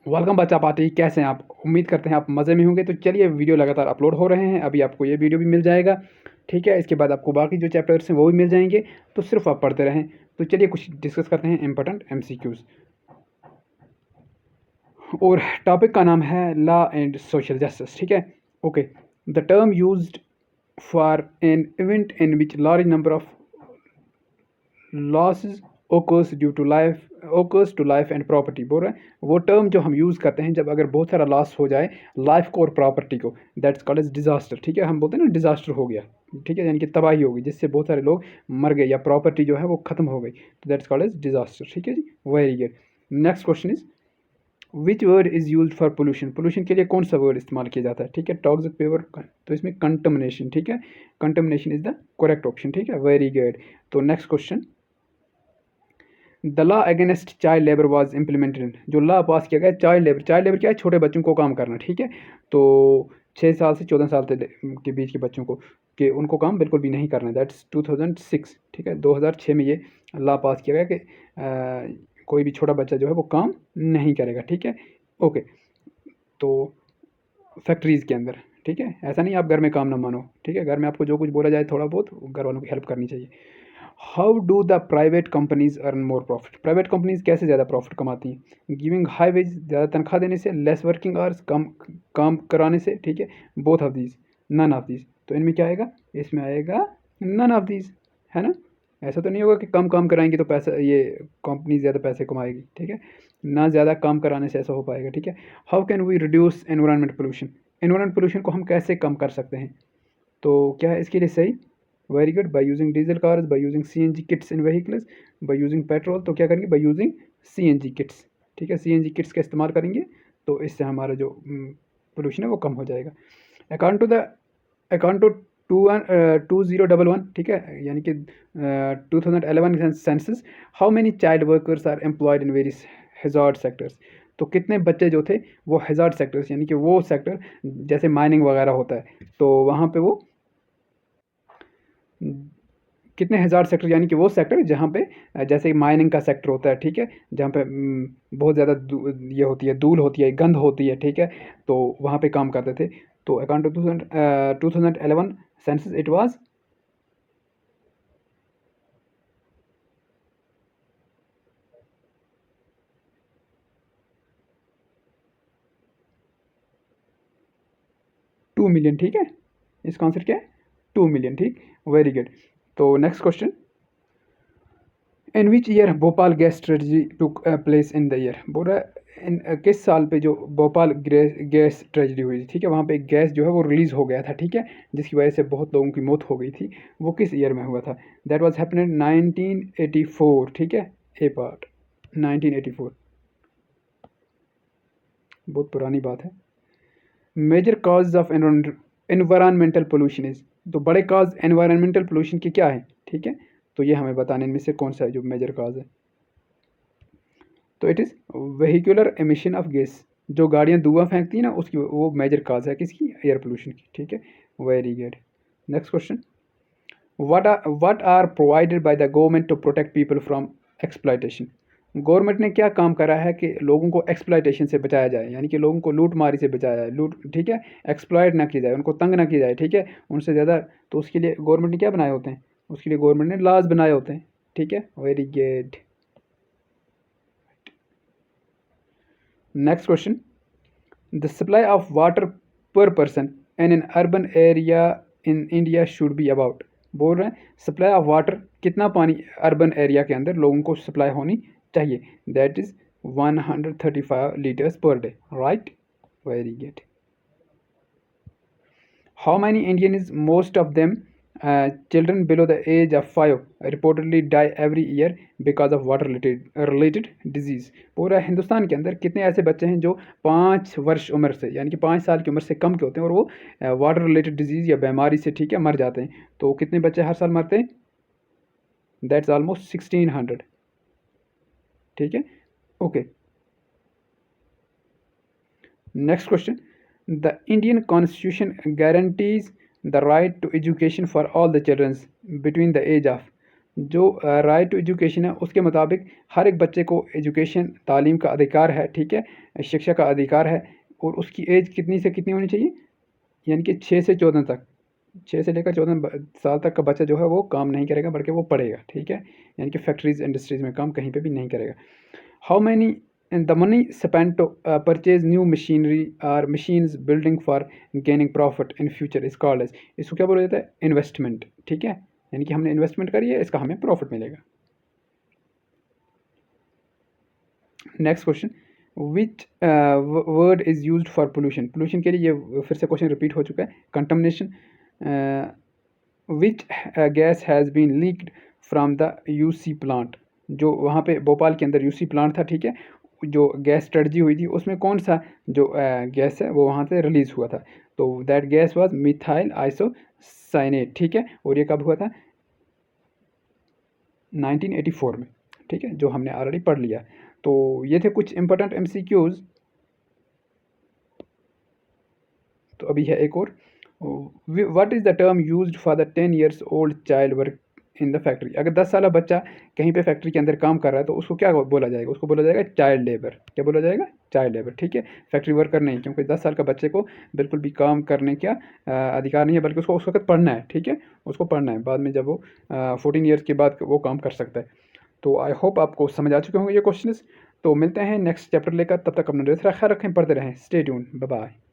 Welcome बच्चा party, कैसे हैं आप? उम्मीद करते हैं आप मज़े में होंगे। तो चलिए, वीडियो लगातार अपलोड हो रहे हैं। अभी आपको ये वीडियो भी मिल जाएगा, ठीक है। इसके बाद आपको बाकी जो चैप्टर्स हैं वो भी मिल जाएंगे, तो सिर्फ आप पढ़ते रहें। तो चलिए कुछ डिस्कस करते हैं इंपॉर्टेंट MCQs। और टॉपिक का नाम है लॉ एंड सोशल जस्टिस, ठीक है। Okay, the term used for an event in which large number of losses occurs to life and property. बोल रहे हैं वो टर्म जो हम यूज़ करते हैं जब अगर बहुत सारा लॉस हो जाए लाइफ को और प्रॉपर्टी को, दैट्स कॉल्ड एज डिजास्टर, ठीक है। हम बोलते हैं ना डिजास्टर हो गया, ठीक है, यानी कि तबाही हो गई जिससे बहुत सारे लोग मर गए या प्रॉपर्टी जो है वो खत्म हो गई, तो दैट्स कॉल्ड एज डिजास्टर, ठीक है जी। Very good. Next question is which word is use for pollution. Pollution के लिए कौन सा वर्ड इस्तेमाल किया जाता है, ठीक है। टॉक्सिक पेवर, तो इसमें कंटमिनेशन, ठीक है। Contamination is the correct option, ठीक है। Very good. तो next question, the law against child labour was implemented. जो लॉ पास किया गया चाइल्ड लेबर क्या है, छोटे बच्चों को काम करना, ठीक है। तो 6 साल से 14 साल के बीच के बच्चों को कि उनको काम बिल्कुल भी नहीं करना है, दैट्स 2006, ठीक है। 2006 में ये लॉ पास किया गया कि कोई भी छोटा बच्चा जो है वो काम नहीं करेगा, ठीक है। ओके, तो फैक्ट्रीज़ के अंदर, ठीक है, ऐसा नहीं आप घर में काम ना मानो, ठीक है। घर में आपको जो कुछ बोला जाए थोड़ा बहुत घर वालों की हेल्प करनी चाहिए। How do the private companies earn more profit. Private companies कैसे ज़्यादा प्रॉफिट कमाती हैं? गिविंग हाई वेज, ज़्यादा तनख्वाह देने से, लेस वर्किंग आवर्स, कम काम कराने से, ठीक है। Both of these, none of these. तो इनमें क्या आएगा? इसमें आएगा नन ऑफ दीज, है ना। ऐसा तो नहीं होगा कि कम काम कराएंगे तो पैसा ये कंपनी ज़्यादा पैसे कमाएगी, ठीक है। ना ज़्यादा काम कराने से ऐसा हो पाएगा, ठीक है। How can we reduce environment pollution. Environment pollution को हम कैसे कम कर सकते हैं? तो क्या है इसके लिए सही? Very good, by using diesel cars, by using CNG kits in vehicles, by using petrol. तो क्या करेंगे? बाय यूजिंग CNG किट्स, ठीक है। CNG किट्स का इस्तेमाल करेंगे तो इससे हमारा जो पोल्यूशन है वो कम हो जाएगा। अकॉर्डिंग टू 2011, ठीक है, यानी कि 2011 census, how many child workers are employed in various hazard sectors. तो कितने बच्चे जो थे वो हैजार्ड सेक्टर्स, यानी कि वो सेक्टर जैसे माइनिंग वगैरह होता है तो वहाँ पे वो कितने हज़ार सेक्टर, यानी कि वो सेक्टर जहाँ पे जैसे माइनिंग का सेक्टर होता है, ठीक है, जहाँ पे बहुत ज़्यादा ये होती है, धूल होती है, गंध होती है, ठीक है। तो वहाँ पे काम करते थे। तो according to 2011 census it was 2 million, ठीक है। इसका आंसर क्या है? 2 मिलियन, ठीक। Very good. तो next question, in which year Bhopal gas tragedy took place in the year. बोल रहा है किस साल पे जो भोपाल गैस ट्रेजिडी हुई थी, ठीक है, वहाँ पे एक गैस जो है वो रिलीज़ हो गया था, ठीक है, जिसकी वजह से बहुत लोगों की मौत हो गई थी। वो किस ईयर में हुआ था? दैट वाज हैपनिंग 1984, ठीक है। ए पार्ट 1984, बहुत पुरानी बात है। Major cause of environmental pollution is. तो बड़े कॉज एनवायरमेंटल पोल्यूशन के क्या है, ठीक है। तो ये हमें बताने इनमें से कौन सा है जो मेजर कॉज है। तो it is vehicular emission of gas. जो गाड़ियाँ धुआं फेंकती हैं ना उसकी वो मेजर काज है किसकी? एयर पोल्यूशन की, ठीक है। Very good. Next question, what are provided by the government to protect people from exploitation। Government ने क्या काम करा है कि लोगों को एक्सप्लॉयटेशन से बचाया जाए, यानी कि लोगों को लूट मारी से बचाया जाए, लूट, ठीक है, एक्सप्लॉयट ना की जाए, उनको तंग ना की जाए, ठीक है, उनसे ज़्यादा। तो उसके लिए गवर्नमेंट ने क्या बनाए होते हैं? उसके लिए गवर्नमेंट ने लॉज बनाए होते हैं, ठीक है। Very good. Next question, the supply of water per person in an urban area in India should be about. बोल रहे हैं सप्लाई ऑफ वाटर, कितना पानी अर्बन एरिया के अंदर लोगों को सप्लाई होनी चाहिए? That is 135 litres per day, right. Very good. How many Indian is most of them children below the age of 5 reportedly die every year because of water related disease. पूरा हिंदुस्तान के अंदर कितने ऐसे बच्चे हैं जो 5 वर्ष उम्र से, यानी कि 5 साल की उम्र से कम के होते हैं और वो वाटर रिलेटेड डिजीज़ या बीमारी से, ठीक है, मर जाते हैं। तो कितने बच्चे हर साल मरते हैं? दैट्स ऑलमोस्ट 1600, ठीक है। Okay, next question, the Indian constitution guarantees the right to education for all the childrens between the age of. जो राइट टू एजुकेशन है उसके मुताबिक हर एक बच्चे को एजुकेशन तालीम का अधिकार है, ठीक है, शिक्षा का अधिकार है। और उसकी एज कितनी से कितनी होनी चाहिए, यानी कि 6 से 14 तक, 6 से लेकर 14 साल तक का बच्चा जो है वो काम नहीं करेगा बल्कि वो पढ़ेगा, ठीक है, यानी कि फैक्ट्रीज इंडस्ट्रीज़ में काम कहीं पे भी नहीं करेगा। How many the money spend to purchase new machinery और machines building for gaining profit in future is called as, इसको क्या बोला जाता है, इन्वेस्टमेंट, ठीक है, यानी कि हमने इन्वेस्टमेंट करी है, इसका हमें प्रॉफिट मिलेगा। Next question, which word is used for pollution, pollution के लिए ये फिर से क्वेश्चन रिपीट हो चुका है। Contamination, which gas has been leaked from the UC plant, जो वहाँ पे भोपाल के अंदर यूसी प्लांट था, ठीक है, जो गैस स्ट्रेटजी हुई थी उसमें कौन सा जो गैस है वो वहाँ से रिलीज़ हुआ था, तो that gas was methyl isocyanate, ठीक है, और ये कब हुआ था, 1984 में, ठीक है, जो हमने ऑलरेडी पढ़ लिया। तो ये थे कुछ इंपॉर्टेंट एमसीक्यूज़। तो अभी है एक और, what is the term used for the 10 years old child work in the factory, अगर 10 साल बच्चा कहीं पे फैक्ट्री के अंदर काम कर रहा है तो उसको क्या बोला जाएगा, उसको बोला जाएगा चाइल्ड लेबर, क्या बोला जाएगा, चाइल्ड लेबर, ठीक है, फैक्ट्री वर्कर नहीं, क्योंकि 10 साल का बच्चे को बिल्कुल भी काम करने का अधिकार नहीं है, बल्कि उसको उस वक्त पढ़ना है, ठीक है, उसको पढ़ना है, बाद में जब वो 14 ईयर्स के बाद वो काम कर सकता है। तो आई होप आपको समझ आ चुके होंगे ये क्वेश्चन। तो मिलते हैं नेक्स्ट चैप्टर लेकर, तब तक अपना ख्याल रखें, पढ़ते रहें, स्टे ट्यून, बाय बाय।